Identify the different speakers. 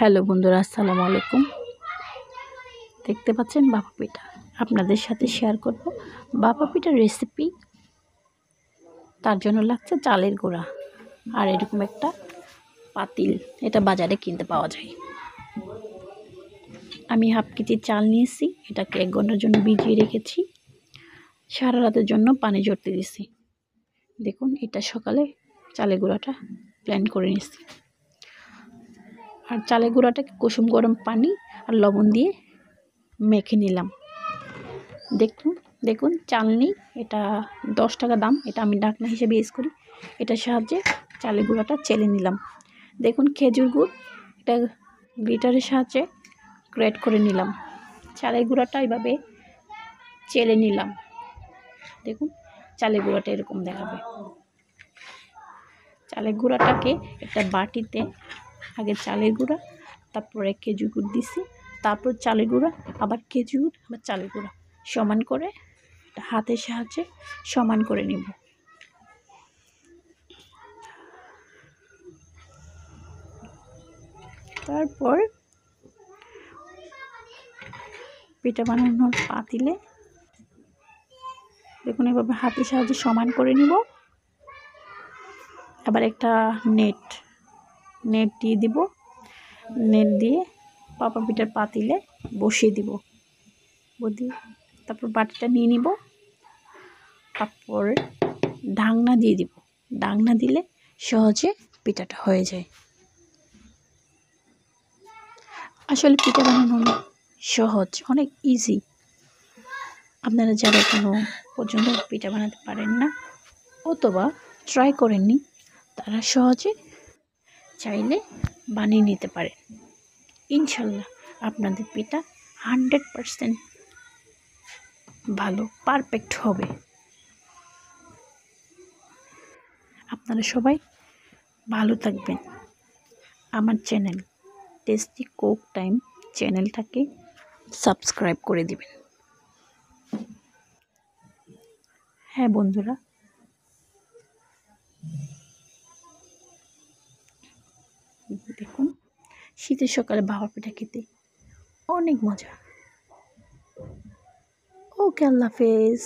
Speaker 1: Hello বন্ধুরা, আসসালামু আলাইকুম। দেখতে পাচ্ছেন ভাপা পিঠা, আপনাদের সাথে শেয়ার করব ভাপা পিঠার রেসিপি। তার জন্য লাগছে চালের গুঁড়া আর এরকম একটা পাতিল, এটা বাজারে কিনতে পাওয়া যায়। আমি হাফ কেজি চাল নিয়েছি, এটাকে 1 ঘন্টার জন্য ভিজিয়ে রেখেছি। সারা রাতের জন্য পানি ঝরতে দিয়েছি। দেখুন, এটা সকালে চালের গুঁড়াটা ব্লেন্ড করে নিয়েছি। আর চালের গুঁড়াটাকে কুসুম গরম পানি আর লবণ দিয়ে মেখে নিলাম। দেখুন চালনি, এটা 10 টাকা দাম। এটা আমি ঢাকনা হিসেবে ইউজ করি। এটার সাহায্যে চালের গুঁড়াটা চেলে নিলাম। দেখুন খেজুর গুড়, এটা গ্রেটারের সাহায্যে গ্রেট করে নিলাম। চালের গুঁড়াটা এভাবে চেলে নিলাম। দেখুন চালের গুঁড়াটা এরকম দেখাবে। চালের গুঁড়াটাকে একটা বাটিতে আগে চালের গুঁড়া, তারপরে খেজুর গুড় দিছি, তারপর চালের গুঁড়া, আবার খেজুর, আবার চালের গুঁড়া সমান করে হাতের সাহায্যে সমান করে নেব। তারপর পিঠা বানানোর পাতিলে দেখুন এভাবে হাতের সাহায্যে সমান করে নিব। আবার একটা নেট দিয়ে দিব। নেট দিয়ে ভাপা পিঠার পাতিলে বসিয়ে দিব। তারপর বাটিটা নিয়ে নিব, তারপর ঢাকনা দিয়ে দিব। ঢাকনা দিলে সহজে পিঠাটা হয়ে যায়। আসলে পিঠা বানানো অনেক সহজ, অনেক ইজি। আপনারা যারা এখনো পর্যন্ত পিঠা বানাতে পারেন না অথবা ট্রাই করেননি, তারা সহজে চাইলে বানিয়ে নিতে পারেন। ইনশাল্লাহ আপনাদের পিঠা 100% ভালো, পারফেক্ট হবে। আপনারা সবাই ভালো থাকবেন। আমার চ্যানেল টেস্টি কুক টাইম চ্যানেলটাকে সাবস্ক্রাইব করে দিবেন। হ্যাঁ বন্ধুরা, দেখুন শীতের সকালে ভাপা পিঠা খেতে অনেক মজা। ওকে, আল্লাহ হাফেজ।